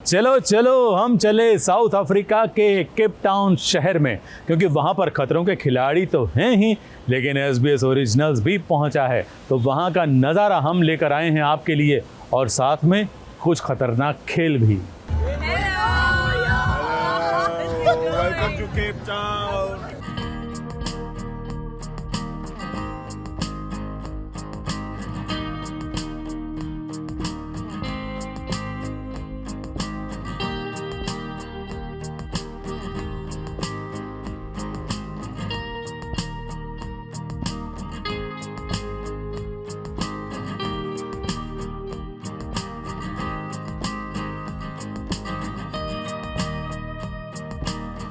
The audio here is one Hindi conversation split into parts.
चलो चलो हम चले साउथ अफ्रीका के केप टाउन शहर में, क्योंकि वहाँ पर खतरों के खिलाड़ी तो हैं ही, लेकिन SBS ओरिजिनल्स भी पहुँचा है। तो वहाँ का नज़ारा हम लेकर आए हैं आपके लिए, और साथ में कुछ खतरनाक खेल भी। Welcome to Cape Town.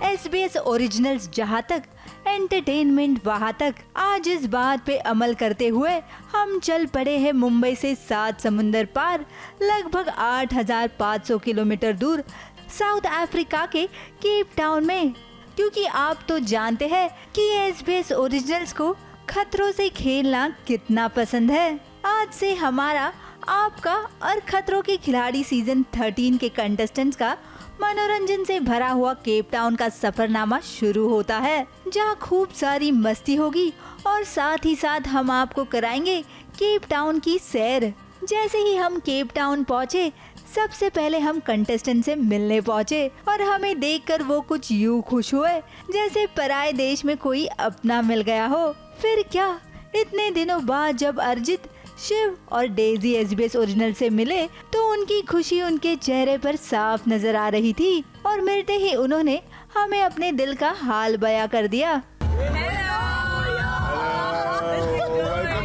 SBS originals जहाँ तक, एंटरटेनमेंट वहाँ तक। आज इस बात पे अमल करते हुए हम चल पड़े हैं मुंबई से 7 समुंदर पार, लगभग 8,500 किलोमीटर दूर साउथ अफ्रीका के केप टाउन में, क्योंकि आप तो जानते हैं कि SBS ओरिजिनल्स को खतरों से खेलना कितना पसंद है। आज से हमारा, आपका और खतरों के खिलाड़ी सीजन 13 के कंटेस्टेंट्स का मनोरंजन से भरा हुआ केप टाउन का सफरनामा शुरू होता है, जहां खूब सारी मस्ती होगी और साथ ही साथ हम आपको कराएंगे केप टाउन की सैर। जैसे ही हम केप टाउन पहुंचे, सबसे पहले हम कंटेस्टेंट से मिलने पहुंचे और हमें देखकर वो कुछ यूं खुश हुए जैसे पराये देश में कोई अपना मिल गया हो। फिर क्या, इतने दिनों बाद जब अरिजीत, शिव और डेजी SBS ओरिजिनल से मिले तो उनकी खुशी उनके चेहरे पर साफ नजर आ रही थी, और मिलते ही उन्होंने हमें अपने दिल का हाल बयां कर दिया। Welcome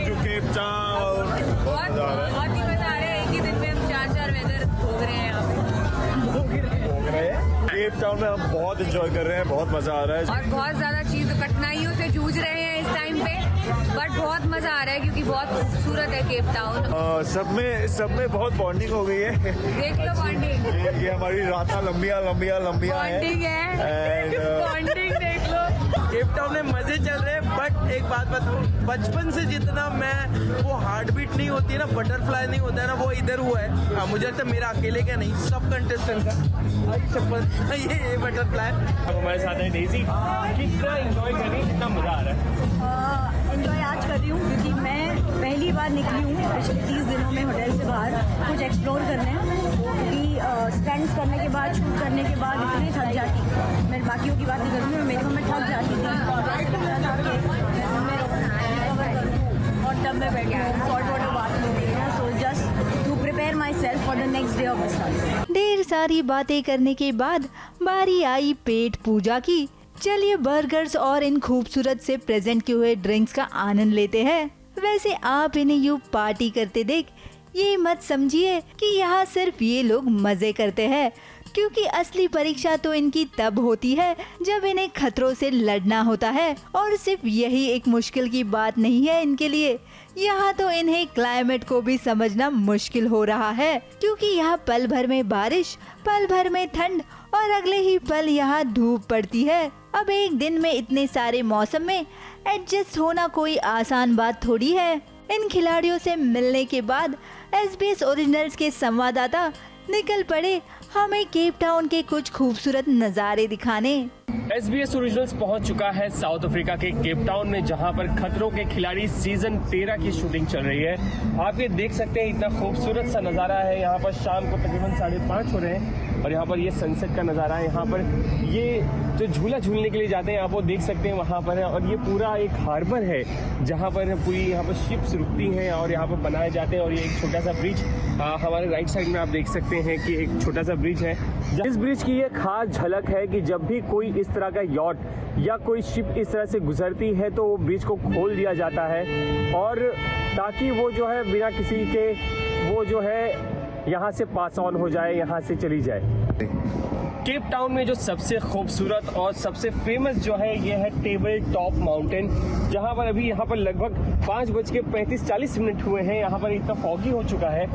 to Cape Town. बहुत ही मजा आ रहा है। एक ही दिन में हम 4 वेदर भोग रहे हैं यहाँ पे। केप टाउन में हम बहुत एंजॉय कर रहे हैं, बहुत मजा आ रहा है और बहुत ज्यादा चीज कठिनाइयों से जूझ रहे हैं इस टाइम पे, बट बहुत मजा आ रहा है क्योंकि बहुत खूबसूरत है केप टाउन। सब में बहुत बॉन्डिंग हो गई है। देख लो बॉन्डिंग, ये हमारी रात लंबिया बॉन्डिंग है। बॉन्डिंग देख लो। केप टाउन में मजे चल रहे हैं, बट एक बात बताऊं, बचपन से जितना मैं वो हार्ट बीट नहीं होती है ना, बटरफ्लाई नहीं होता है ना, वो इधर हुआ है। हाँ, मुझे लगता है मेरा अकेले का नहीं, सब कंटेस्टेंट का ये बटरफ्लाई। अब हमारे साथ है डेजी। कितना एंजॉय कर रही है, कितना मजा आ रहा है? एंजॉय आज कर रही हूँ क्योंकि मैं पहली बार निकली हूँ पिछले 30 दिनों में होटल से बाहर कुछ एक्सप्लोर करने, क्योंकि स्टंट्स करने के बाद, शूट करने के बाद इतनी थक जाती। मैं बाकियों की बात नहीं करती हूँ, मेरे को मैं थक जाती थी और तब मैं बैठी हूँ सॉल्ट वाटर बात हो गई है। So just to prepare myself for the next day of the sun. ढेर सारी बातें करने के बाद बारी आई पेट पूजा की। चलिए बर्गर्स और इन खूबसूरत से प्रेजेंट किए हुए ड्रिंक्स का आनंद लेते हैं। वैसे आप इन्हें यूं पार्टी करते देख ये मत समझिए कि यहाँ सिर्फ ये लोग मजे करते हैं, क्योंकि असली परीक्षा तो इनकी तब होती है जब इन्हें खतरों से लड़ना होता है। और सिर्फ यही एक मुश्किल की बात नहीं है इनके लिए, यहाँ तो इन्हें क्लाइमेट को भी समझना मुश्किल हो रहा है, क्योंकि यहाँ पल भर में बारिश, पल भर में ठंड और अगले ही पल यहाँ धूप पड़ती है। अब एक दिन में इतने सारे मौसम में एडजस्ट होना कोई आसान बात थोड़ी है। इन खिलाड़ियों से मिलने के बाद SBS ओरिजिनल्स के संवाददाता निकल पड़े हमें केप टाउन के कुछ खूबसूरत नज़ारे दिखाने। SBS ओरिजिनल्स पहुंच चुका है साउथ अफ्रीका के केप टाउन में, जहां पर खतरों के खिलाड़ी सीजन 13 की शूटिंग चल रही है। आप ये देख सकते हैं, इतना खूबसूरत सा नज़ारा है। यहाँ पर शाम को तकरीबन 5:30 हो रहे हैं और यहाँ पर ये सनसेट का नज़ारा है। यहाँ पर ये जो झूला झूलने के लिए जाते हैं आप वो देख सकते हैं वहाँ पर है, और ये पूरा एक हार्बर है जहाँ पर पूरी यहाँ पर शिप्स रुकती हैं और यहाँ पर बनाए जाते हैं। और ये एक छोटा सा ब्रिज हमारे राइट साइड में आप देख सकते हैं कि एक छोटा सा ब्रिज है। इस ब्रिज की ये खास झलक है कि जब भी कोई इस तरह का यॉट या कोई शिप इस तरह से गुजरती है तो वो ब्रिज को खोल दिया जाता है, और ताकि वो जो है बिना किसी के वो जो है यहाँ से पास ऑन हो जाए, यहाँ से चली जाए। केप टाउन में जो सबसे खूबसूरत और सबसे फेमस जो है ये है टेबल टॉप माउंटेन, जहाँ पर अभी यहाँ पर लगभग 5:35-40 हुए हैं। यहाँ पर इतना फॉगी हो चुका है,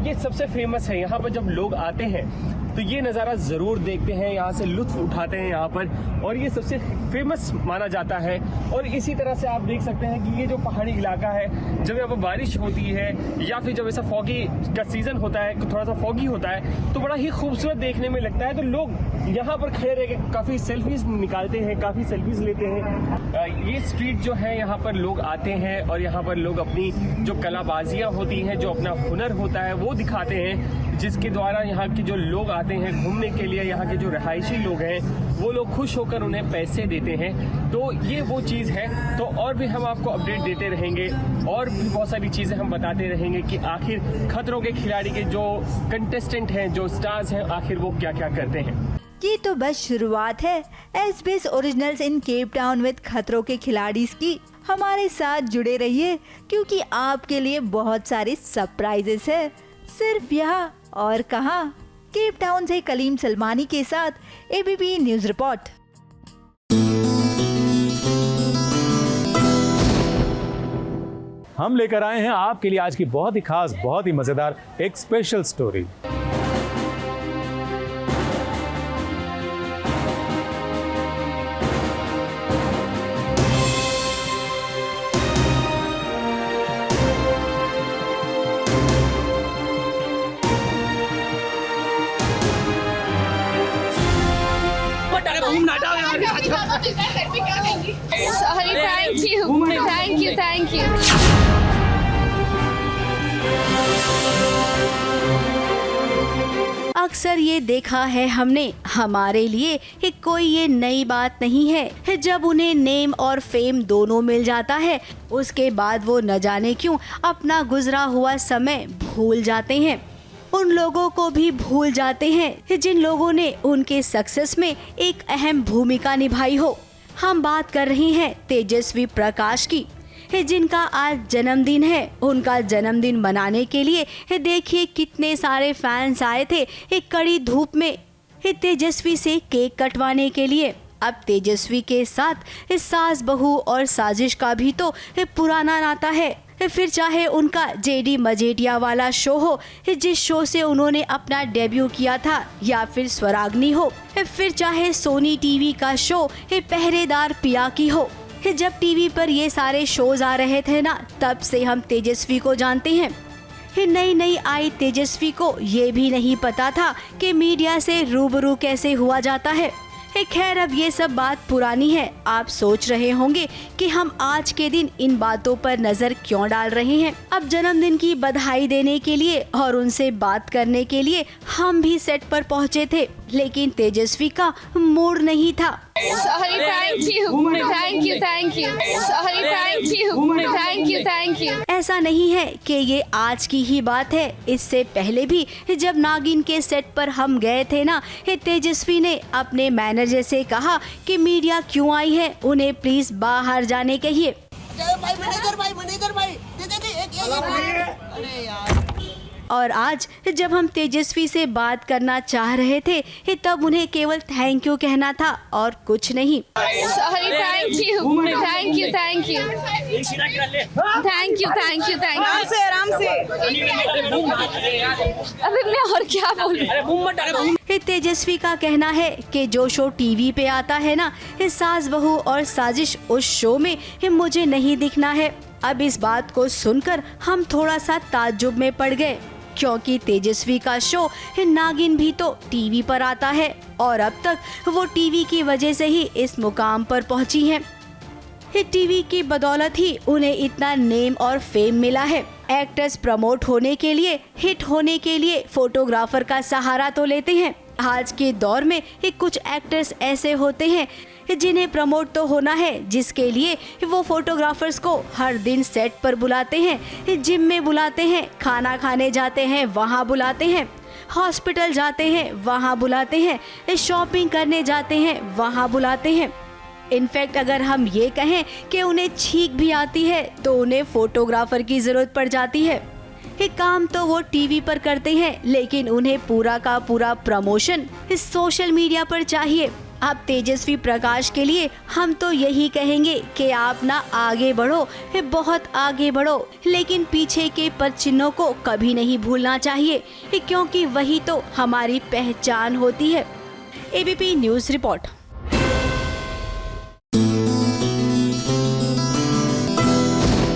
ये सबसे फेमस है। यहाँ पर जब लोग आते हैं तो ये नज़ारा ज़रूर देखते हैं, यहाँ से लुत्फ उठाते हैं यहाँ पर, और ये सबसे फेमस माना जाता है। और इसी तरह से आप देख सकते हैं कि ये जो पहाड़ी इलाका है, जब यहाँ पर बारिश होती है या फिर जब ऐसा फॉगी का सीज़न होता है, थोड़ा सा फॉगी होता है, तो बड़ा ही खूबसूरत देखने में लगता है। तो लोग यहाँ पर खड़े रह के काफ़ी सेल्फीज निकालते हैं, काफ़ी सेल्फीज लेते हैं। ये स्ट्रीट जो है, यहाँ पर लोग आते हैं और यहाँ पर लोग अपनी जो कलाबाजियाँ होती हैं, जो अपना हुनर होता है वो दिखाते हैं, जिसके द्वारा यहाँ के जो लोग आते हैं घूमने के लिए, यहाँ के जो रहायशी लोग हैं वो लोग खुश होकर उन्हें पैसे देते हैं। तो ये वो चीज़ है। तो और भी हम आपको अपडेट देते रहेंगे और भी बहुत सारी चीज़ें हम बताते रहेंगे कि आखिर खतरों के खिलाड़ी के जो कंटेस्टेंट हैं, जो स्टार्स हैं, आखिर वो क्या क्या करते हैं। ये तो बस शुरुआत है SBS originals in Cape Town with खतरों के खिलाड़ी की। हमारे साथ जुड़े रहिए क्योंकि आपके लिए बहुत सारे सरप्राइजेस है, सिर्फ यहाँ और कहाँ। केप टाउन से कलीम सलमानी के साथ ABP न्यूज रिपोर्ट। हम लेकर आए हैं आपके लिए आज की बहुत ही खास, बहुत ही मजेदार एक special story. Sorry, thank you. अक्सर ये देखा है हमने, हमारे लिए कि कोई ये नई बात नहीं है। जब उन्हें नेम और फेम दोनों मिल जाता है, उसके बाद वो न जाने क्यों अपना गुजरा हुआ समय भूल जाते हैं। उन लोगों को भी भूल जाते हैं जिन लोगों ने उनके सक्सेस में एक अहम भूमिका निभाई हो। हम बात कर रहे हैं तेजस्वी प्रकाश की, जिनका आज जन्मदिन है। उनका जन्मदिन मनाने के लिए देखिए कितने सारे फैंस आए थे एक कड़ी धूप में तेजस्वी से केक कटवाने के लिए। अब तेजस्वी के साथ सास बहू और साजिश का भी तो पुराना नाता है। फिर चाहे उनका JD मजेटिया वाला शो हो, जिस शो से उन्होंने अपना डेब्यू किया था, या फिर स्वराग्नि हो, फिर चाहे सोनी टीवी का शो पहरेदार पिया की हो। जब टीवी पर ये सारे शोज आ रहे थे ना, तब से हम तेजस्वी को जानते हैं। नई आई तेजस्वी को ये भी नहीं पता था कि मीडिया से रूबरू कैसे हुआ जाता है। खैर, अब ये सब बात पुरानी है। आप सोच रहे होंगे कि हम आज के दिन इन बातों पर नजर क्यों डाल रहे हैं। अब जन्मदिन की बधाई देने के लिए और उनसे बात करने के लिए हम भी सेट पर पहुंचे थे, लेकिन तेजस्वी का मूड नहीं था। Sorry, thank you. ऐसा नहीं है कि ये आज की ही बात है। इससे पहले भी जब नागिन के सेट पर हम गए थे ना, तेजस्वी ने अपने मैनेजर से कहा कि मीडिया क्यों आई है, उन्हें प्लीज बाहर जाने कहिए। और आज जब हम तेजस्वी से बात करना चाह रहे थे, तब उन्हें केवल थैंक यू कहना था और कुछ नहीं। Sorry, thank you. आराम से अबे मैं और क्या बोलूं? तेजस्वी का कहना है कि जो शो टीवी पे आता है ना, सास बहू और साजिश, उस शो में मुझे नहीं दिखना है। अब इस बात को सुनकर हम थोड़ा सा ताज्जुब में पड़ गए, क्योंकि तेजस्वी का शो नागिन भी तो टीवी पर आता है और अब तक वो टीवी की वजह से ही इस मुकाम पर पहुंची हैं। टीवी की बदौलत ही उन्हें इतना नेम और फेम मिला है। एक्टर्स प्रमोट होने के लिए, हिट होने के लिए फोटोग्राफर का सहारा तो लेते हैं। आज के दौर में कुछ एक्टर्स ऐसे होते हैं जिन्हें प्रमोट तो होना है, जिसके लिए वो फोटोग्राफर्स को हर दिन सेट पर बुलाते हैं, जिम में बुलाते हैं, खाना खाने जाते हैं वहाँ बुलाते हैं, हॉस्पिटल जाते हैं वहाँ बुलाते हैं, शॉपिंग करने जाते हैं वहाँ बुलाते हैं। इनफैक्ट अगर हम ये कहें कि उन्हें छींक भी आती है तो उन्हें फोटोग्राफर की जरूरत पड़ जाती है। ये काम तो वो टीवी पर करते हैं, लेकिन उन्हें पूरा का पूरा प्रमोशन इस सोशल मीडिया पर चाहिए। अब तेजस्वी प्रकाश के लिए हम तो यही कहेंगे कि आप ना आगे बढ़ो, बहुत आगे बढ़ो, लेकिन पीछे के पद चिन्हों को कभी नहीं भूलना चाहिए, क्योंकि वही तो हमारी पहचान होती है। ABP news report.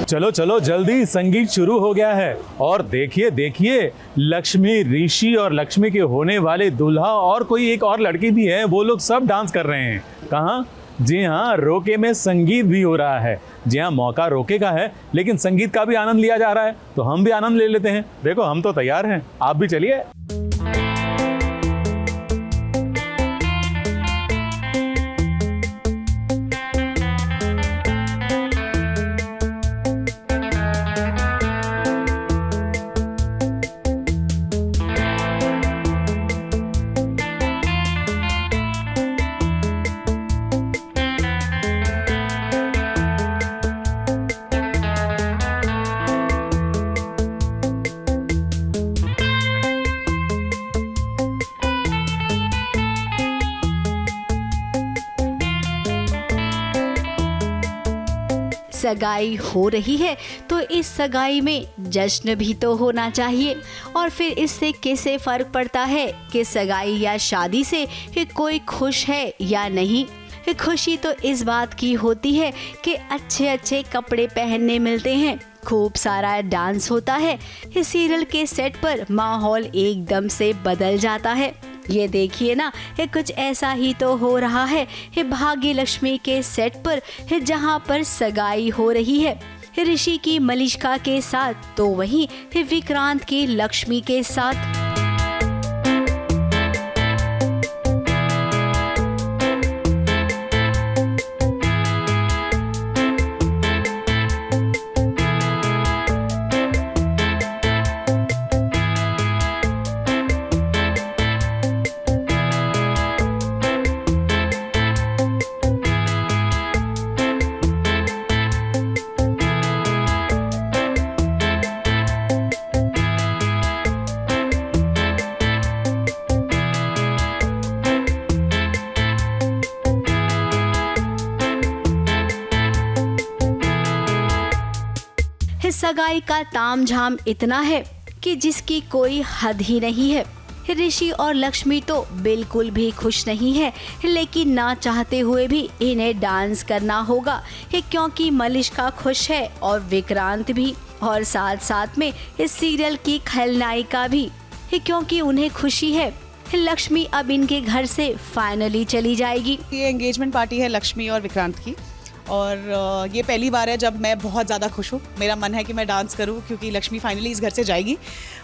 चलो चलो जल्दी, संगीत शुरू हो गया है। और देखिए देखिए, लक्ष्मी, ऋषि और लक्ष्मी के होने वाले दूल्हा और कोई एक और लड़की भी है, वो लोग सब डांस कर रहे हैं। कहाँ? जी हाँ, रोके में संगीत भी हो रहा है। जी हाँ, मौका रोके का है, लेकिन संगीत का भी आनंद लिया जा रहा है, तो हम भी आनंद ले लेते हैं। देखो, हम तो तैयार हैं, आप भी चलिए। सगाई हो रही है तो इस सगाई में जश्न भी तो होना चाहिए। और फिर इससे कैसे फर्क पड़ता है कि सगाई या शादी से कि कोई खुश है या नहीं। खुशी तो इस बात की होती है कि अच्छे अच्छे कपड़े पहनने मिलते हैं, खूब सारा डांस होता है, इस सीरियल के सेट पर माहौल एकदम से बदल जाता है। ये देखिए ना, ये कुछ ऐसा ही तो हो रहा है भाग्य लक्ष्मी के सेट पर, जहाँ पर सगाई हो रही है ऋषि की मलिष्का के साथ, तो वहीं विक्रांत की लक्ष्मी के साथ। सगाई का तामझाम इतना है कि जिसकी कोई हद ही नहीं है। ऋषि और लक्ष्मी तो बिल्कुल भी खुश नहीं है, लेकिन ना चाहते हुए भी इन्हें डांस करना होगा, क्योंकि मलिष्का खुश है और विक्रांत भी, और साथ साथ में इस सीरियल की खलनायिका भी, क्योंकि उन्हें खुशी है लक्ष्मी अब इनके घर से फाइनली चली जाएगी। ये एंगेजमेंट पार्टी है लक्ष्मी और विक्रांत की, और ये पहली बार है जब मैं बहुत ज़्यादा खुश हूँ। मेरा मन है कि मैं डांस करूँ, क्योंकि लक्ष्मी फाइनली इस घर से जाएगी,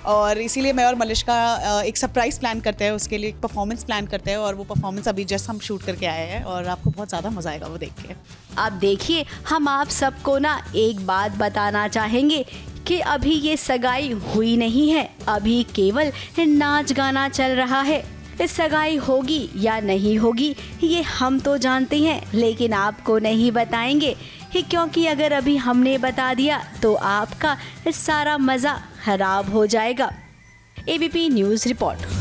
और इसीलिए मैं और मलिष्का एक सरप्राइज़ प्लान करते हैं, उसके लिए एक परफॉर्मेंस प्लान करते हैं, और वो परफॉर्मेंस अभी जस्ट हम शूट करके आए हैं, और आपको बहुत ज़्यादा मज़ा आएगा वो देख के। अब देखिए, हम आप सबको ना एक बात बताना चाहेंगे कि अभी ये सगाई हुई नहीं है, अभी केवल नाच गाना चल रहा है। इस सगाई होगी या नहीं होगी ये हम तो जानते हैं, लेकिन आपको नहीं बताएंगे, क्योंकि अगर अभी हमने बता दिया तो आपका सारा मज़ा खराब हो जाएगा। ABP news report.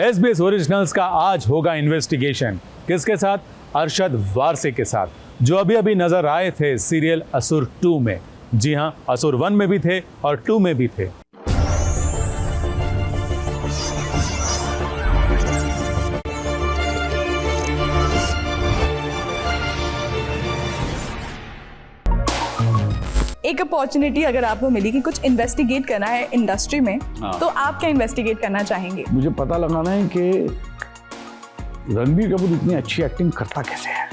SBS originals का आज होगा इन्वेस्टिगेशन। किसके साथ? अरशद वारसी के साथ, जो अभी अभी नजर आए थे सीरियल असुर 2 में। जी हाँ, असुर 1 में भी थे और 2 में भी थे। एक अपॉर्चुनिटी अगर आपको मिली कि कुछ इन्वेस्टिगेट करना है इंडस्ट्री में, तो आप क्या इन्वेस्टिगेट करना चाहेंगे? मुझे पता लगाना है कि रणबीर कपूर इतनी अच्छी एक्टिंग करता कैसे है।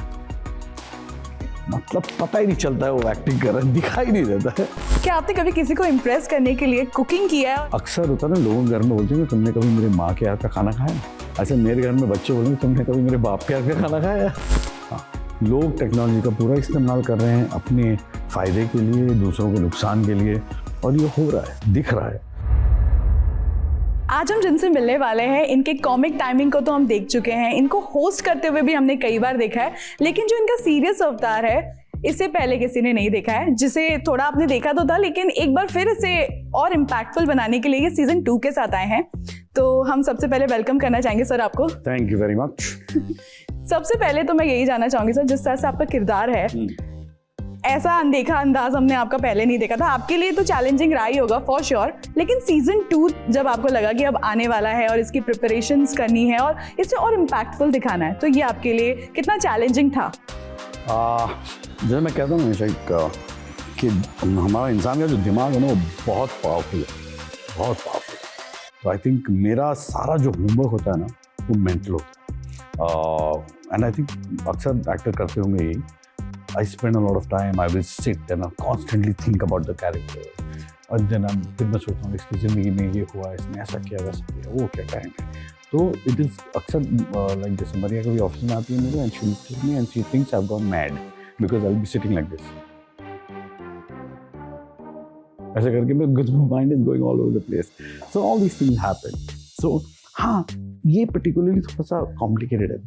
मतलब पता ही नहीं चलता है वो एक्टिंग कर रहा है, दिखाई नहीं देता है। क्या आपने कभी किसी को इम्प्रेस करने के लिए कुकिंग किया है? अक्सर होता है ना, लोगों के घर में बोलते हैं तुमने कभी मेरे माँ के हाथ का खाना खाया? अच्छा, मेरे घर में बच्चे बोलेंगे तुमने कभी मेरे बाप के हाथ का खाना खाया? हाँ, लोग टेक्नोलॉजी का पूरा इस्तेमाल कर रहे हैं अपने फ़ायदे के लिए, दूसरों के नुकसान के लिए, और ये हो रहा है, दिख रहा है। आज हम जिनसे मिलने वाले हैं, इनके कॉमिक टाइमिंग को तो हम देख चुके हैं, इनको होस्ट करते हुए भी हमने कई बार देखा है, लेकिन जो इनका सीरियस अवतार है इससे पहले किसी ने नहीं देखा है, जिसे थोड़ा आपने देखा तो था, लेकिन एक बार फिर इसे और इम्पैक्टफुल बनाने के लिए ये सीजन 2 के साथ आए हैं। तो हम सबसे पहले वेलकम करना चाहेंगे सर आपको। Thank you very much. सबसे पहले तो मैं यही जानना चाहूंगी सर, जिस तरह से आपका किरदार है, ऐसा अनदेखा अंदाज हमने आपका पहले नहीं देखा था। आपके लिए तो चैलेंजिंग रहा ही होगा फॉर श्योर, लेकिन सीजन 2 जब आपको लगा कि अब आने वाला है और इसकी प्रिपरेशंस करनी है और इसे और इम्पैक्टफुल दिखाना है, तो ये आपके लिए कितना चैलेंजिंग था? जैसे मैं कहता हूँ हमेशा कि हमारा इंसान का जो दिमाग है ना वो बहुत पावरफुल है, बहुत पावरफुल। तो आई थिंक मेरा सारा जो होमवर्क होता है ना वो मेंटल होता है, एंड आई थिंक अक्सर एक्टर करते होंगे यही। I spend a lot of time, I will sit and I constantly think about the character, और then फिर मैं सोचता हूँ इसकी ज़िंदगी में ये हुआ, इसने ऐसा किया वैसा किया, वो क्या कहेंगे। तो इट इज़ अक्सर लाइक जैसे मरिया कभी ऑफिस में आती है मेरे, and she looks at me and she thinks I have gone mad because I will be sitting like this, ऐसे करके my mind is going all over the place. So all these things happen. So हाँ, ये पर्टिकुलरली थोड़ा सा कॉम्प्लिकेटेड है,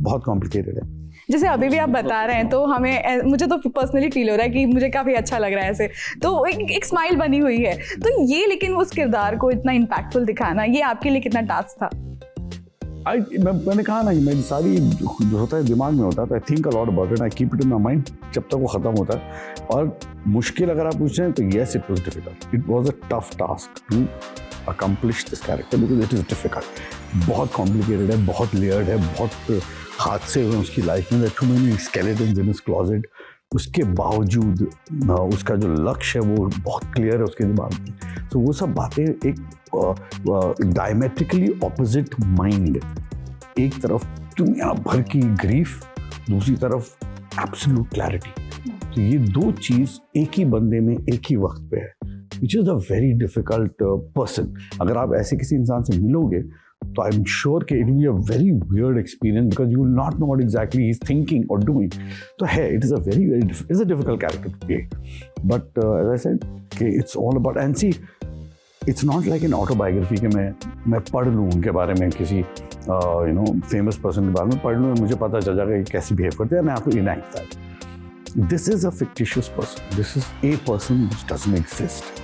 बहुत कॉम्प्लिकेटेड है। जैसे अभी भी आप बता रहे हैं तो हमें, मुझे तो पर्सनली फील हो रहा है कि मुझे काफ़ी अच्छा लग रहा है ऐसे, तो एक स्माइल बनी हुई है। तो ये, लेकिन उस किरदार को इतना इम्पैक्टफुल दिखाना, ये आपके लिए कितना टास्क था? मैंने कहा ना कि मेरी सारी जो होता है दिमाग में होता है, तो I think a lot about it, I keep it in my mind जब तक वो ख़त्म होता है। और मुश्किल अगर आप पूछ रहे हैं तो yes, it was difficult, it was a tough task to accomplish this character because it is difficult. बहुत कॉम्प्लिकेटेड है, बहुत लेयर्ड है, बहुत हादसे हुए उसकी लाइफ में, too many skeletons in his closet. उसके बावजूद उसका जो लक्ष्य है वो बहुत क्लियर है उसके दिमाग में। तो वो सब बातें एक डायमेट्रिकली ऑपोजिट माइंड, एक तरफ दुनिया भर की ग्रीफ, दूसरी तरफ एब्सोल्यूट क्लैरिटी। तो ये दो चीज़ एक ही बंदे में एक ही वक्त पे है, which is a very difficult person. अगर आप ऐसे किसी इंसान से मिलोगे तो आई एम श्योर कि it will be a very weird experience because you will not know what exactly he is thinking और डूइंग। तो है, it is a very it's a difficult character to play, but as I said कि it's all about, and see it's not like an autobiography कि मैं पढ़ लूँ उनके बारे में, किसी फेमस पर्सन के बारे में पढ़ लूँ, मुझे पता चल जाएगा कि कैसे बिहेव करते हैं, मैं आपको enact that. This is a fictitious person, this is a person which doesn't exist,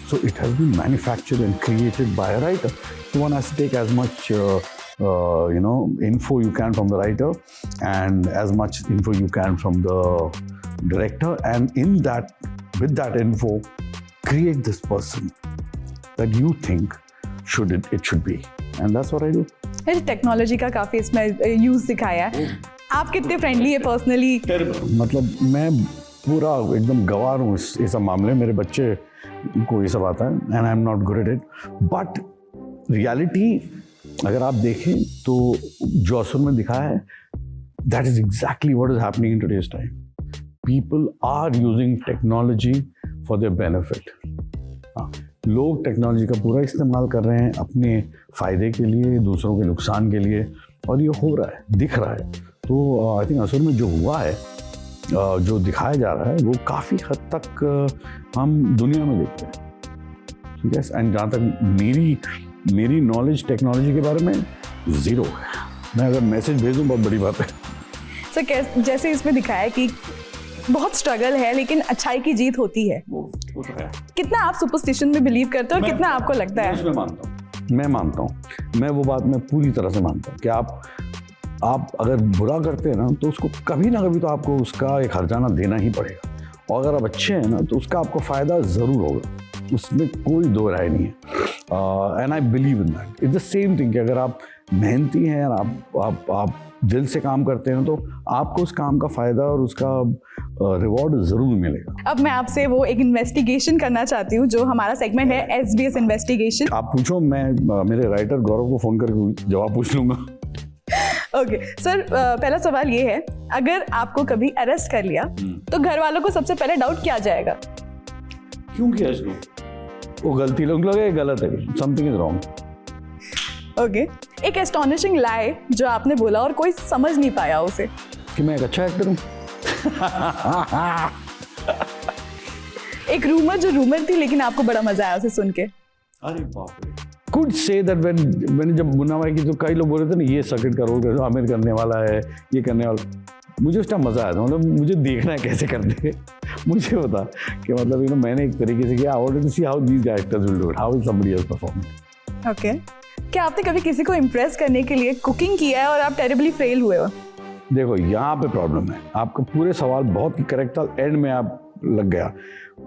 so it has been manufactured and created by a writer. So one has to take as much info you can from the writer and as much info you can from the director, and in that, with that info, create this person that you think it should be, and that's what I do. Technology का काफ़ी इसमें यूज़ दिखाया है। आप कितने फ्रेंडली है पर्सनली? मतलब मैं पूरा एकदम गवार हूँ इस सब मामले, मेरे बच्चे को ये सब आता है and I am not good at it, but reality अगर आप देखें तो जो असुर में दिखाया है, that is exactly what is happening in today's time. People are using technology for their benefit. लोग टेक्नोलॉजी का पूरा इस्तेमाल कर रहे हैं अपने फ़ायदे के लिए, दूसरों के नुकसान के लिए, और ये हो रहा है, दिख रहा है। तो आई थिंक असुर में जो हुआ है, जो दिखाया जा रहा है, वो काफ़ी हद तक हम दुनिया में देखते हैं, ठीक है। एंड जहाँ तक मेरी नॉलेज टेक्नोलॉजी के बारे में ज़ीरो है, मैं अगर मैसेज भेजूँ बहुत बड़ी बात है। सर जैसे इसमें दिखाया है कि बहुत स्ट्रगल है लेकिन अच्छाई की जीत होती है, वो तो है। कितना आप सुपरस्टिशन में बिलीव करते हो और कितना आपको लगता है? मैं मानता हूँ, मैं वो बात मैं पूरी तरह से मानता हूँ कि आप अगर बुरा करते हैं ना तो उसको कभी ना कभी तो आपको उसका एक हर्जाना देना ही पड़ेगा, और अगर आप अच्छे हैं ना तो उसका आपको फ़ायदा ज़रूर होगा, उसमें कोई दो राय नहीं है। And I believe in that. It's the same thing कि अगर आप मेहनती हैं और आप दिल से काम करते हैं तो आपको उस काम का फ़ायदा और उसका रिवॉर्ड ज़रूर मिलेगा। अब मैं आपसे वो एक इन्वेस्टिगेशन करना चाहती हूँ जो हमारा सेगमेंट है SBS इन्वेस्टिगेशन। आप पूछो, मैं मेरे राइटर गौरव को फ़ोन करके जवाब पूछ लूँगा। ओके सर, पहला सवाल ये है, अगर आपको कभी अरेस्ट कर लिया तो घर वालों को सबसे पहले डाउट क्या जाएगा? क्यों किया इसको? वो गलती लोग लगे, गलत है, समथिंग इज रॉन्ग। ओके, एक एस्टॉनिशिंग लाई जो आपने बोला और कोई समझ नहीं पाया उसे। कि मैं एक अच्छा एक्टर हूँ। एक रूमर जो रूमर थी लेकिन आपको बड़ा मजा आया उसे सुन के। अरे बाप रे। कुड से दैट मैंने जब मुन्ना भाई की तो कई लोग बोल रहे थे ना, ये सर्किट का रोल आमिर करने वाला है, ये करने वाला, मुझे उस टाइम मजा आया था। मतलब मुझे देखना है कैसे करते हैं। मुझे पता कि मतलब मैंने एक तरीके से किया, I wanted to see how these actors will do it, how will somebody else perform. Okay, क्या आपने कभी किसी को इम्प्रेस करने के लिए कुकिंग किया है और आप टेरिबली फेल हुए हो? देखो, यहाँ पे प्रॉब्लम है, आपका पूरे सवाल बहुत करेक्ट था, एंड में आप लग गया।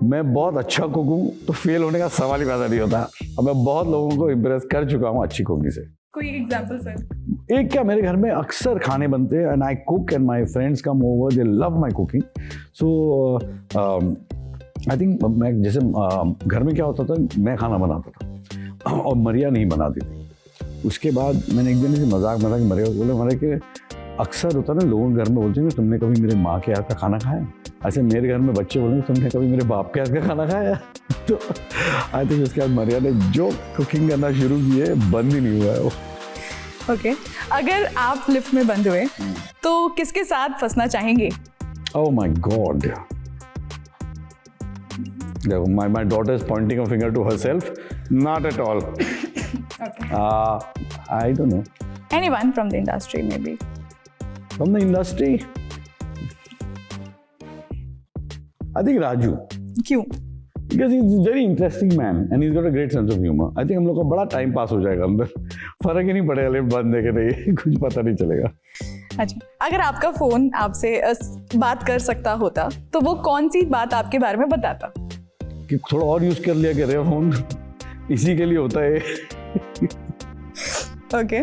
मैं बहुत अच्छा कुक हूँ तो फेल होने का सवाल ही पैदा नहीं होता। और मैं बहुत लोगों को इम्प्रेस कर चुका हूँ अच्छी कुकिंग से। कोई एग्जांपल सर? एक क्या, मेरे घर में अक्सर खाने बनते हैं and I cook and my friends come over, they love my cooking. So I think मैं जैसे घर में क्या होता था, मैं खाना बनाता था और मरिया नहीं बनाती थी। उसके बाद मैंने एक दिन ऐसे मजाक मरिया बोले, हमारे के अक्सर होता ना, लोगों के घर में बोलते हैं तुमने कभी मेरे माँ के हाथ का खाना खाया? ऐसे मेरे घर में बच्चे बोलेंगे तुमने कभी मेरे बाप के हाथ का खाना खाया? तो आई थिंक उसके बाद मरिया ने जो कुकिंग करना शुरू की है, बंद ही नहीं हुआ है वो। ओके, अगर आप लिफ्ट में बंद हुए तो किसके साथ फंसना चाहेंगे? Oh my God, my daughter is pointing a finger to herself. Not at all. Okay. I don't know. Anyone from the industry, maybe. From the industry, I think Raju. क्यों? Because he's a very interesting man and he's got a great sense of humor. I think हम लोग का बड़ा टाइम पास हो जाएगा अंदर, फर्क ही नहीं पड़ेगा लिफ्ट बंद है कि नहीं, कुछ पता नहीं चलेगा। अच्छा, अगर आपका फोन आपसे बात कर सकता होता तो वो कौन सी बात आपके बारे में बताता? कि थोड़ा और यूज कर लिया कर फोन, इसी के लिए होता है। ओके,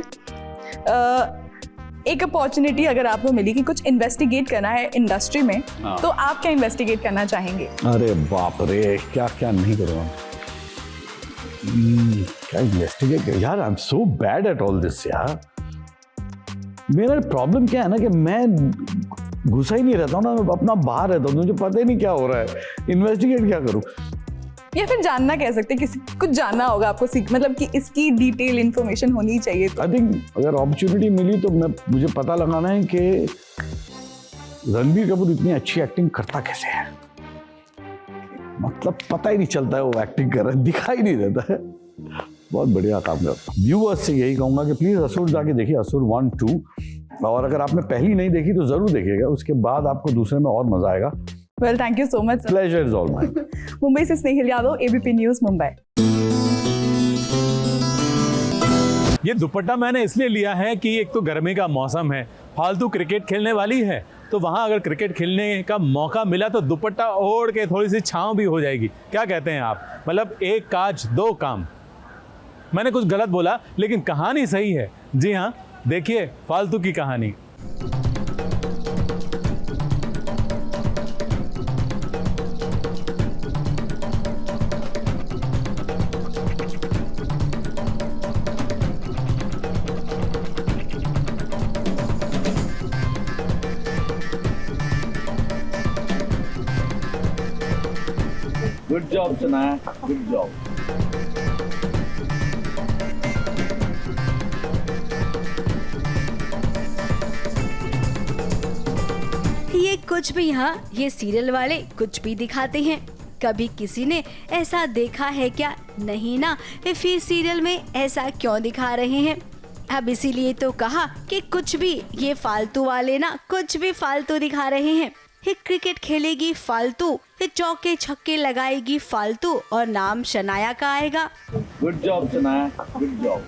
एक अपॉर्चुनिटी अगर आपको मिली कि कुछ इन्वेस्टिगेट करना है इंडस्ट्री में, तो आप क्या इन्वेस्टिगेट करना चाहेंगे? अरे बाप रे, क्या क्या नहीं करूँगा। क्या इन्वेस्टिगेट यार, I am so bad at all this यार। मेरा प्रॉब्लम क्या है ना कि मैं घुसा ही नहीं रहता हूँ ना, मैं अपना बाहर रहता हूँ, मुझे पता ही नहीं क्या हो रहा है, इन्वेस्टिगेट क्या करूँ? या फिर जानना कह सकते हैं, किसी कुछ जानना होगा आपको, मतलब कि इसकी डिटेल इन्फॉर्मेशन होनी चाहिए। आई थिंक अगर अपॉर्चुनिटी मिली तो मुझे पता लगाना है कि रणबीर कपूर इतनी अच्छी एक्टिंग करता कैसे है। मतलब पता ही नहीं चलता है वो एक्टिंग कर रहा है, दिखाई नहीं देता है। बहुत बढ़िया काम करता है। व्यूअर्स से यही कहूँगा कि प्लीज़ असुर जाके देखिए, असुर 1, 2, और अगर आपने पहली नहीं देखी तो ज़रूर देखिएगा, उसके बाद आपको दूसरे में और मज़ा आएगा। Well, thank you so much. Pleasure is all mine. Mumbai से स्नेहिल यादव, ABP न्यूज़ मुंबई। ये दुपट्टा मैंने इसलिए लिया है कि एक तो गर्मी का मौसम है, फालतू क्रिकेट खेलने वाली है, तो वहाँ अगर क्रिकेट खेलने का मौका मिला तो दुपट्टा ओढ़ के थोड़ी सी छाँव भी हो जाएगी। क्या कहते हैं आप? मतलब एक काज दो काम। मैंने कुछ गलत बोला लेकिन कहानी सही है। जी हाँ, देखिए फालतू की कहानी। Good job, Sanaya. Good job. ये कुछ भी यहाँ ये सीरियल वाले कुछ भी दिखाते हैं। कभी किसी ने ऐसा देखा है क्या? नहीं ना, फिर सीरियल में ऐसा क्यों दिखा रहे हैं? अब इसीलिए तो कहा कि कुछ भी ये फालतू वाले ना कुछ भी फालतू दिखा रहे हैं। ये क्रिकेट खेलेगी फालतू, ये चौके छक्के लगाएगी फालतू और नाम शनाया का आएगा। Good job Shanaya, good job,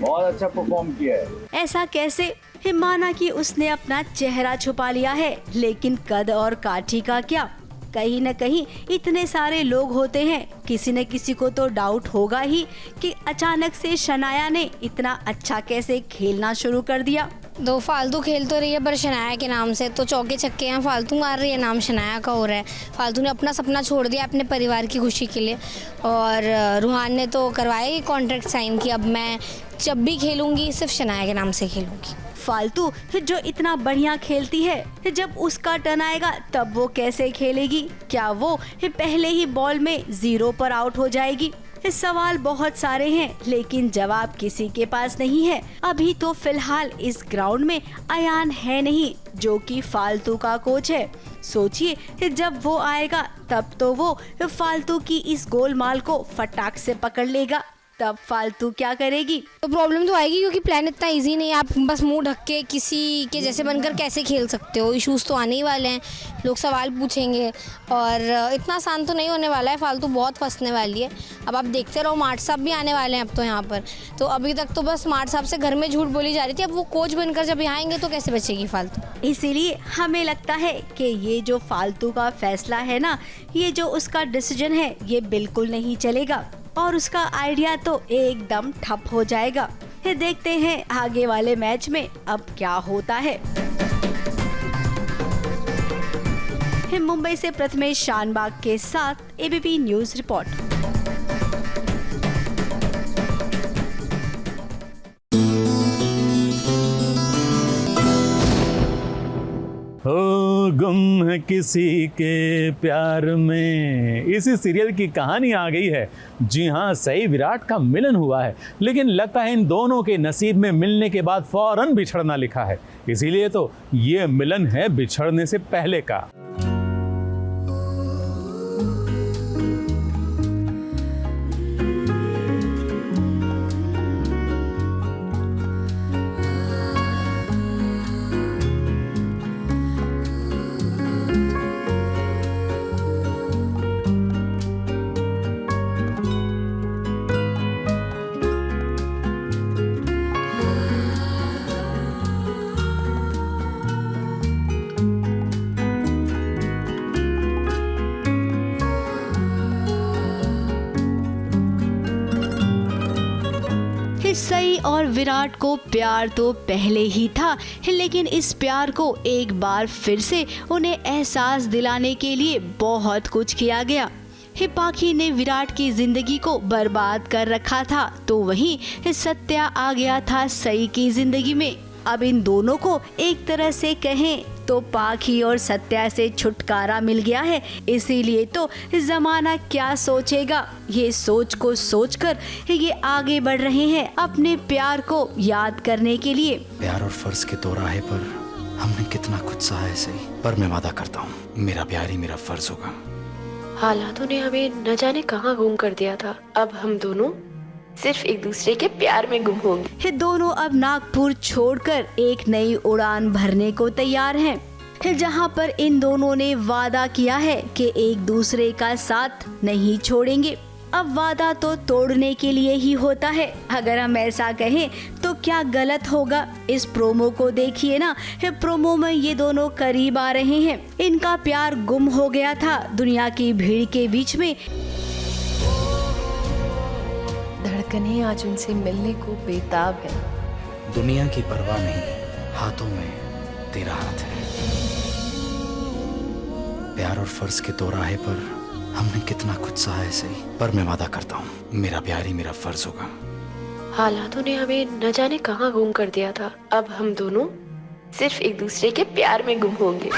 बहुत अच्छा परफॉर्म किया है। ऐसा कैसे? माना कि उसने अपना चेहरा छुपा लिया है, लेकिन कद और काठी का क्या? कहीं न कहीं इतने सारे लोग होते हैं, किसी न किसी को तो डाउट होगा ही कि अचानक से शनाया ने इतना अच्छा कैसे खेलना शुरू कर दिया। तो फालतू खेल तो रही है पर शनाया के नाम से, तो चौके छक्के हैं फालतू मार रही है, नाम शनाया का हो रहा है। फालतू ने अपना सपना छोड़ दिया अपने परिवार की खुशी के लिए। और रूहान ने तो करवाया ही कॉन्ट्रैक्ट साइन कि अब मैं जब भी खेलूँगी सिर्फ शनाया के नाम से खेलूँगी। फालतू जो इतना बढ़िया खेलती है, जब उसका टर्न आएगा तब वो कैसे खेलेगी? क्या वो पहले ही बॉल में 0 पर आउट हो जाएगी? सवाल बहुत सारे हैं लेकिन जवाब किसी के पास नहीं है। अभी तो फिलहाल इस ग्राउंड में अयान है नहीं जो कि फालतू का कोच है। सोचिए जब वो आएगा तब तो वो फालतू की इस गोलमाल को फटाक से पकड़ लेगा, तब फालतू क्या करेगी? तो प्रॉब्लम तो आएगी क्योंकि प्लान इतना इजी नहीं है। आप बस मुंह ढक के किसी के जैसे बनकर कैसे खेल सकते हो? इश्यूज तो आने ही वाले हैं, लोग सवाल पूछेंगे और इतना आसान तो नहीं होने वाला है। फालतू बहुत फंसने वाली है। अब आप देखते रहो, मार्ट साहब भी आने वाले हैं अब तो यहाँ पर। तो अभी तक तो बस मार्ट साहब से घर में झूठ बोली जा रही थी, अब वो कोच बनकर जब यहाँ आएंगे तो कैसे बचेगी फालतू? इसीलिए हमें लगता है कि ये जो फालतू का फैसला है ना, ये जो उसका डिसीजन है, ये बिल्कुल नहीं चलेगा और उसका आइडिया तो एकदम ठप हो जाएगा। देखते हैं आगे वाले मैच में अब क्या होता है। मुंबई से प्रथमेश शानबाग के साथ एबीपी न्यूज रिपोर्ट। हो गुम है किसी के प्यार में, इसी सीरियल की कहानी आ गई है। जी हाँ, सही विराट का मिलन हुआ है, लेकिन लगता है इन दोनों के नसीब में मिलने के बाद फौरन बिछड़ना लिखा है। इसीलिए तो ये मिलन है बिछड़ने से पहले का। सई और विराट को प्यार तो पहले ही था, लेकिन इस प्यार को एक बार फिर से उन्हें एहसास दिलाने के लिए बहुत कुछ किया गया। पाखी ने विराट की जिंदगी को बर्बाद कर रखा था, तो वहीं सत्या आ गया था सई की जिंदगी में। अब इन दोनों को एक तरह से कहें तो पाखी और सत्या से छुटकारा मिल गया है। इसीलिए तो जमाना क्या सोचेगा, ये सोच को सोचकर ये आगे बढ़ रहे हैं अपने प्यार को याद करने के लिए। प्यार और फर्ज के दोराहे पर हमने कितना कुछ सहा है सही, पर मैं वादा करता हूँ मेरा प्यार ही मेरा फर्ज होगा। हालातों ने हमें न जाने कहाँ गुम कर दिया था, अब हम दोनों सिर्फ एक दूसरे के प्यार में गुम होंगे। दोनों अब नागपुर छोड़कर एक नई उड़ान भरने को तैयार हैं, जहां पर इन दोनों ने वादा किया है कि एक दूसरे का साथ नहीं छोड़ेंगे। अब वादा तो तोड़ने के लिए ही होता है, अगर हम ऐसा कहें तो क्या गलत होगा। इस प्रोमो को देखिए ना, प्रोमो में ये दोनों करीब आ रहे हैं। इनका प्यार गुम हो गया था दुनिया की भीड़ के बीच में। धड़कनें आज उनसे मिलने को बेताब है। दुनिया की परवाह नहीं, हाथों में तेरा हाथ है। प्यार और फर्ज के दोराहे पर हमने कितना कुछ सहा है सही, पर मैं वादा करता हूँ मेरा प्यार ही मेरा फर्ज होगा। हालातों ने हमें न जाने कहाँ गुम कर दिया था, अब हम दोनों सिर्फ एक दूसरे के प्यार में गुम होंगे।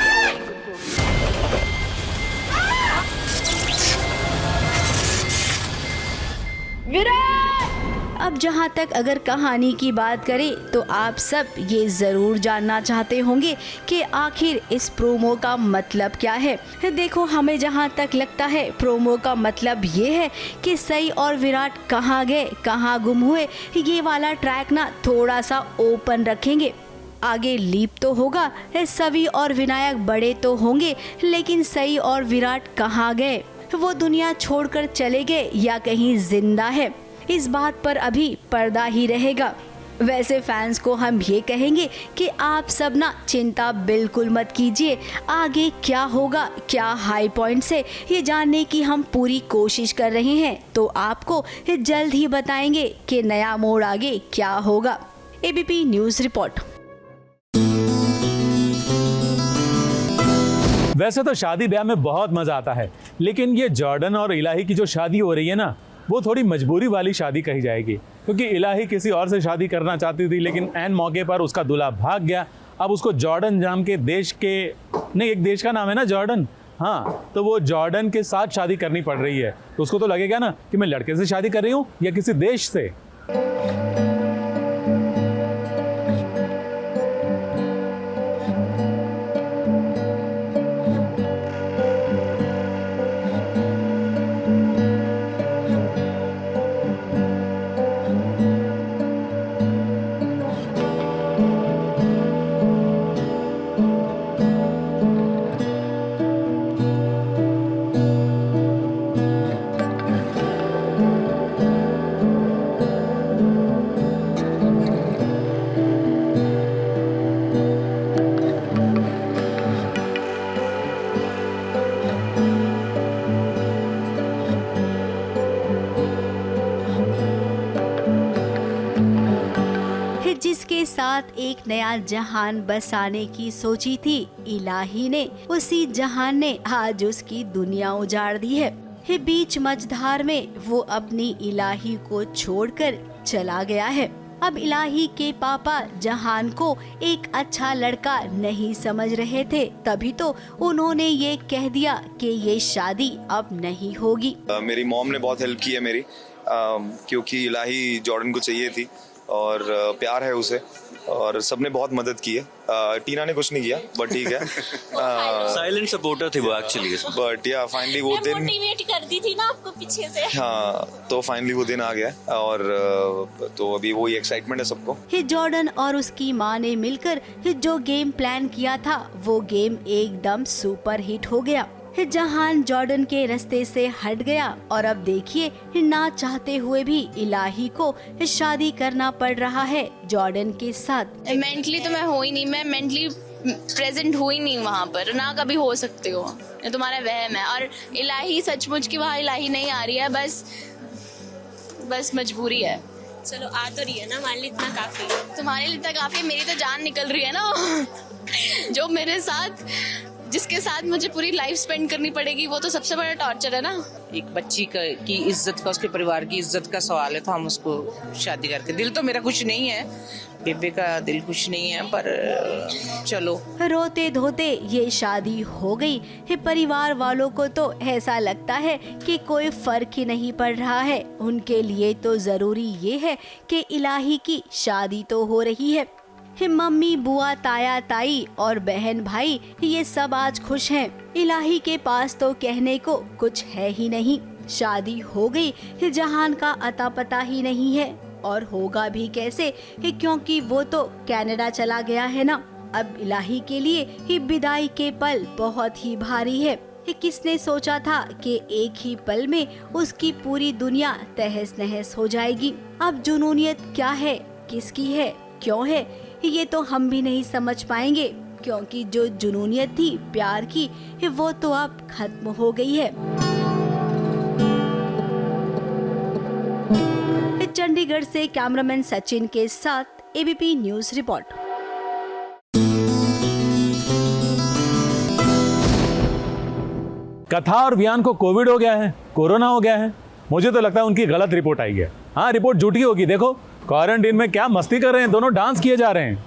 अब जहाँ तक अगर कहानी की बात करें तो आप सब ये ज़रूर जानना चाहते होंगे कि आखिर इस प्रोमो का मतलब क्या है। देखो, हमें जहाँ तक लगता है प्रोमो का मतलब ये है कि सई और विराट कहाँ गए, कहाँ गुम हुए। ये वाला ट्रैक ना थोड़ा सा ओपन रखेंगे। आगे लीप तो होगा, सवी और विनायक बड़े तो होंगे, लेकिन सई और विराट कहाँ गए, वो दुनिया छोड़कर चले गए या कहीं जिंदा है, इस बात पर अभी पर्दा ही रहेगा। वैसे फैंस को हम ये कहेंगे कि आप सब ना चिंता बिल्कुल मत कीजिए, आगे क्या होगा, क्या हाई पॉइंट से, ये जानने की हम पूरी कोशिश कर रहे हैं। तो आपको जल्द ही बताएंगे कि नया मोड़ आगे क्या होगा। ABP news report. वैसे तो शादी ब्याह में बहुत मज़ा आता है, लेकिन ये जॉर्डन और इलाही की जो शादी हो रही है ना, वो थोड़ी मजबूरी वाली शादी कही जाएगी, क्योंकि इलाही किसी और से शादी करना चाहती थी, लेकिन ऐन मौके पर उसका दूल्हा भाग गया। अब उसको जॉर्डन नाम के देश के, नहीं, एक देश का नाम है ना जॉर्डन, हाँ, तो वो जॉर्डन के साथ शादी करनी पड़ रही है। तो उसको तो लगेगा ना कि मैं लड़के से शादी कर रही हूँ या किसी देश से। जिसके साथ एक नया जहान बसाने की सोची थी इलाही ने, उसी जहान ने आज उसकी दुनिया उजाड़ दी है। बीच मझधार में वो अपनी इलाही को छोड़कर चला गया है। अब इलाही के पापा जहान को एक अच्छा लड़का नहीं समझ रहे थे, तभी तो उन्होंने ये कह दिया कि ये शादी अब नहीं होगी। मेरी मॉम ने बहुत हेल्प की है मेरी, क्योंकि इलाही जॉर्डन को चाहिए थी और प्यार है उसे, और सबने बहुत मदद की है। टीना ने कुछ नहीं किया, बट ठीक है, साइलेंट सपोर्टर थे वो एक्चुअली, बट या फाइनली वो दिन मोटिवेट करती थी ना आपको पीछे से। हाँ, तो फाइनली वो दिन आ गया, और तो अभी वही एक्साइटमेंट है सबको। जॉर्डन और उसकी माँ ने मिलकर जो गेम प्लान किया था, वो गेम एकदम सुपर हिट हो गया। जहान जॉर्डन के रास्ते से हट गया और अब देखिए ना चाहते हुए भी इलाही को शादी करना पड़ रहा है जॉर्डन के साथ। मेंटली तो मैं हो ही नहीं, मैं मेंटली प्रेजेंट हो ही नहीं वहाँ पर, ना कभी हो सकते हो, ये तुम्हारा वहम है। और इलाही सचमुच की वहाँ इलाही नहीं आ रही है, बस मजबूरी है। चलो आ तो रही है ना, हमारे लिए इतना काफी है। तुम्हारे लिए इतना काफी, मेरी तो जान निकल रही है ना। जो मेरे साथ, जिसके साथ मुझे पूरी लाइफ स्पेंड करनी पड़ेगी, वो तो सबसे बड़ा टॉर्चर है ना। एक बच्ची की इज्जत का, उसके परिवार की इज्जत का सवाल है, तो हम उसको शादी करके, दिल तो मेरा कुछ नहीं है, बेबे का दिल कुछ नहीं है, पर चलो। रोते धोते ये शादी हो गई। परिवार वालों को तो ऐसा लगता है कि कोई फर्क ही नहीं पड़ रहा है, उनके लिए तो जरूरी ये है कि इलाही की शादी तो हो रही है। मम्मी, बुआ, ताया, ताई और बहन भाई ये सब आज खुश हैं। इलाही के पास तो कहने को कुछ है ही नहीं। शादी हो गई, जहान का अता पता ही नहीं है, और होगा भी कैसे, क्योंकि वो तो कनाडा चला गया है ना। अब इलाही के लिए विदाई के पल बहुत ही भारी है। किसने सोचा था कि एक ही पल में उसकी पूरी दुनिया तहस नहस हो जाएगी। अब जुनूनियत क्या है, किसकी है, क्यों है, ये तो हम भी नहीं समझ पाएंगे, क्योंकि जो जुनूनियत थी प्यार की, वो तो अब खत्म हो गई है। चंडीगढ़ से कैमरामैन सचिन के साथ एबीपी न्यूज रिपोर्ट। कथा और वियान को कोविड हो गया है, कोरोना हो गया है। मुझे तो लगता है उनकी गलत रिपोर्ट आई है। हाँ, रिपोर्ट झूठी होगी। देखो क्वारंटीन में क्या मस्ती कर रहे हैं, दोनों डांस किए जा रहे हैं।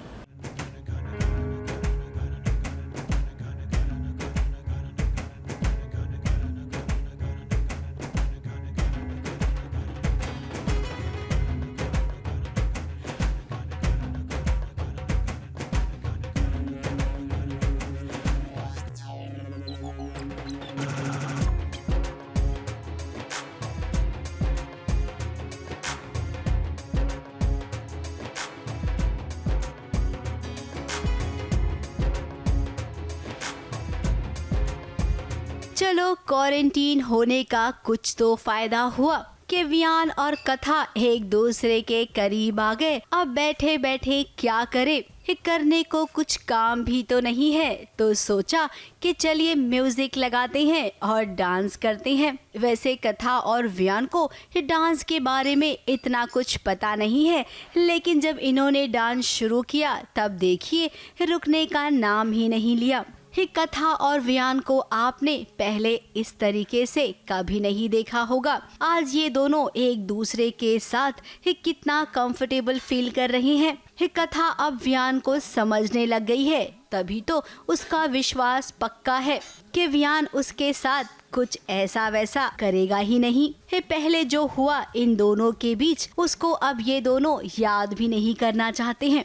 चलो, क्वारंटीन होने का कुछ तो फायदा हुआ कि वियान और कथा एक दूसरे के करीब आ गए। अब बैठे बैठे क्या करे, करने को कुछ काम भी तो नहीं है, तो सोचा कि चलिए म्यूजिक लगाते हैं और डांस करते हैं। वैसे कथा और वियान को डांस के बारे में इतना कुछ पता नहीं है, लेकिन जब इन्होंने डांस शुरू किया तब देखिए रुकने का नाम ही नहीं लिया। ये कथा और वियान को आपने पहले इस तरीके से कभी नहीं देखा होगा। आज ये दोनों एक दूसरे के साथ ये कितना कंफर्टेबल फील कर रही हैं। ये कथा अब वियान को समझने लग गई है, तभी तो उसका विश्वास पक्का है कि वियान उसके साथ कुछ ऐसा वैसा करेगा ही नहीं। ये पहले जो हुआ इन दोनों के बीच, उसको अब ये दोनों याद भी नहीं करना चाहते हैं।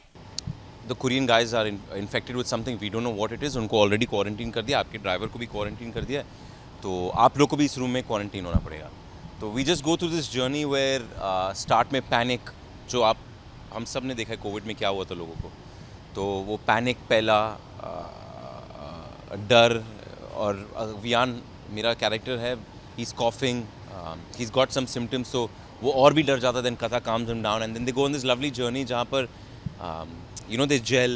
The Korean guys are infected with something, we don't know what it is. उनको ऑलरेडी क्वारंटीन कर दिया, आपके ड्राइवर को भी क्वारंटीन कर दिया है, तो आप लोग को भी इस रूम में क्वारंटीन होना पड़ेगा। तो we just go through this journey where start में पैनिक, जो हम सब ने देखा है कोविड में क्या हुआ था लोगों को, तो वो पैनिक पहला, डर, और वियान मेरा कैरेक्टर है, he is coughing, he is got some symptoms, तो वो और भी डर जाता, देन कथा calms him down and then they go on this lovely journey जहाँ पर you know they gel,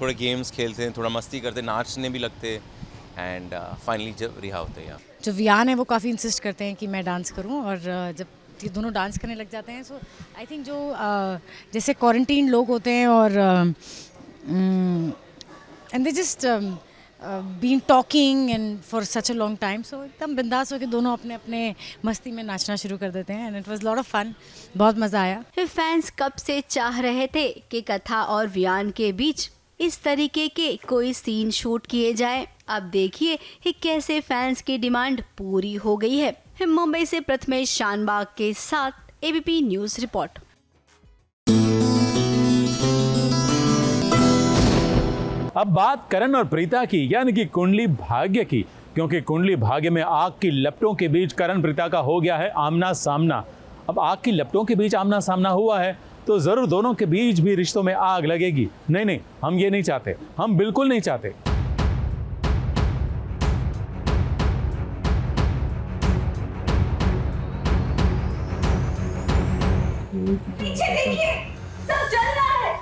थोड़े गेम्स खेलते हैं, थोड़ा मस्ती करते हैं, नाचने भी लगते हैं, एंड फाइनली जब रिहा होते हैं। जो वियान है वो काफ़ी इंसिस्ट करते हैं कि मैं डांस करूं, और जब ये दोनों डांस करने लग जाते हैं, सो आई थिंक जो जैसे क्वारंटीन लोग होते हैं और and they just been talking and for such a long time, so एकदम बिंदास होकर दोनों अपने अपने मस्ती में नाचना शुरू कर देते हैं, and it was lot of fun, बहुत मज़ा आया। फैंस कब से चाह रहे थे कि कथा और वियान के बीच इस तरीके के कोई सीन शूट किए जाए। अब देखिए कि कैसे फैंस की डिमांड पूरी हो गई है। मुंबई से प्रथमेश शानबाग के साथ एबीपी न्यूज़ रिपोर्ट। अब बात करण और प्रीता की, यानी कि कुंडली भाग्य की, क्योंकि कुंडली भाग्य में आग की लपटों के बीच करण प्रीता का हो गया है आमना सामना। अब आग की लपटों के बीच आमना सामना हुआ है तो जरूर दोनों के बीच भी रिश्तों में आग लगेगी। नहीं, हम ये नहीं चाहते, हम बिल्कुल नहीं चाहते। पीछे देखिए, सब जल रहा है।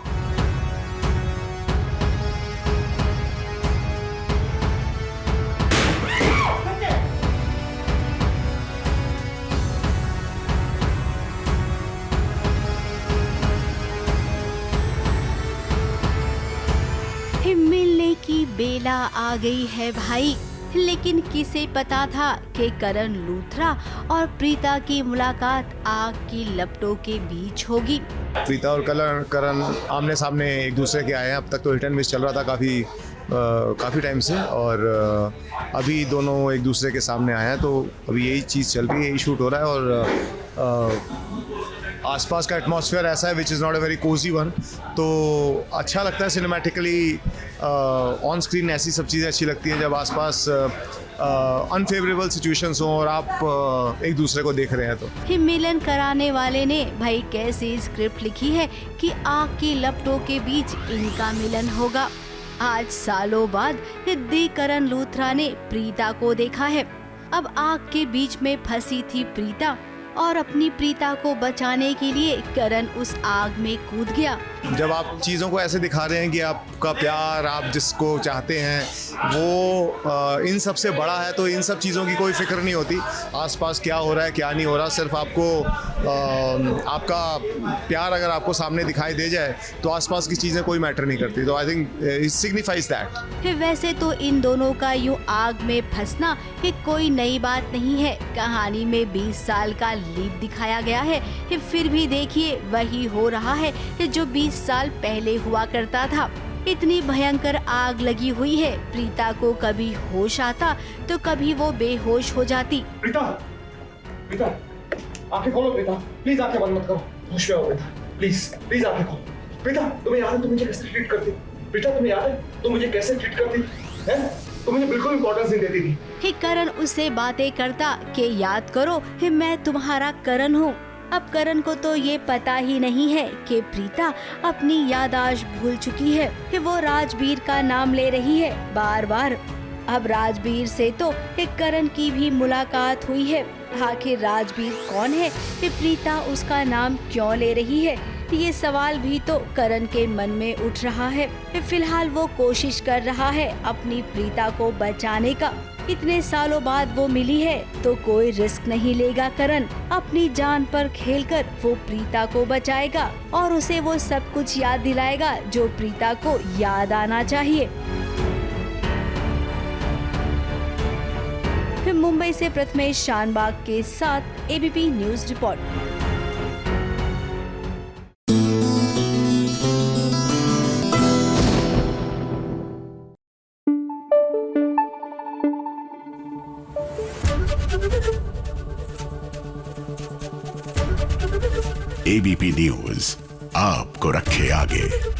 मिलने की बेला आ गई है भाई, लेकिन किसे पता था कि करण लूथरा और प्रीता की मुलाकात आग की लपटों के बीच होगी। प्रीता और करण आमने सामने एक दूसरे के आए हैं। अब तक तो हिट एंड मिस चल रहा था काफ़ी टाइम से, और अभी दोनों एक दूसरे के सामने आए हैं, तो अभी यही चीज़ चल रही है, यही शूट हो रहा है, और आसपास का एटमॉस्फेयर ऐसा है which is not a very Cozi one, तो अच्छा लगता है सिनेमैटिकली। ऑन स्क्रीन ऐसी सब चीज़ें अच्छी लगती हैं जब आसपास अनफेवरेबल सिचुएशंस हों और आप एक दूसरे को देख रहे हैं। तो मिलन कराने वाले ने भाई कैसी स्क्रिप्ट लिखी है कि आग की लपटों के बीच इनका मिलन होगा। आज सालों बाद दी करण लूथरा ने प्रीता को देखा है। अब आग के बीच में फंसी थी प्रीता, और अपनी प्रीता को बचाने के लिए करण उस आग में कूद गया। जब आप चीज़ों को ऐसे दिखा रहे हैं कि आपका प्यार, आप जिसको चाहते हैं वो इन सब से बड़ा है, तो इन सब चीज़ों की कोई फिक्र नहीं होती आसपास क्या हो रहा है क्या नहीं हो रहा। सिर्फ आपको आपका प्यार अगर आपको सामने दिखाई दे जाए तो आसपास की चीज़ें कोई मैटर नहीं करती। तो I think it signifies that. वैसे तो इन दोनों का यूं आग में फंसना ये कोई नई बात नहीं है। कहानी में 20 साल का लीप दिखाया गया है, फिर भी देखिए वही हो रहा है जो 20 साल पहले हुआ करता था। इतनी भयंकर आग लगी हुई है, प्रीता को कभी होश आता तो कभी वो बेहोश हो जाती। प्रीता, आंखें खोलो प्रीता, प्लीज आंखें बंद मत करो, होश में आओ प्रीता, प्लीज आंखें खोलो। प्रीता, तुम्हें याद है तुम मुझे कैसे ट्रीट करती? प्रीता, तुम्हें याद है तुम मुझे कैसे ट्रीट करती है? तुम मुझे बिल्कुल इम्पोर्टेंस नहीं देती थी। करण उससे बातें करता कि याद करो मैं तुम्हारा करण हूँ। अब करण को तो ये पता ही नहीं है कि प्रीता अपनी याददाश्त भूल चुकी है कि वो राजबीर का नाम ले रही है बार बार। अब राजबीर से तो करण की भी मुलाकात हुई है। आखिर राजबीर कौन है? प्रीता उसका नाम क्यों ले रही है? ये सवाल भी तो करण के मन में उठ रहा है। फिलहाल वो कोशिश कर रहा है अपनी प्रीता को बचाने का। इतने सालों बाद वो मिली है तो कोई रिस्क नहीं लेगा करण। अपनी जान पर खेलकर वो प्रीता को बचाएगा और उसे वो सब कुछ याद दिलाएगा जो प्रीता को याद आना चाहिए। मुंबई से प्रथमेश शानबाग के साथ ABP news report. ABP news आपको रखे आगे।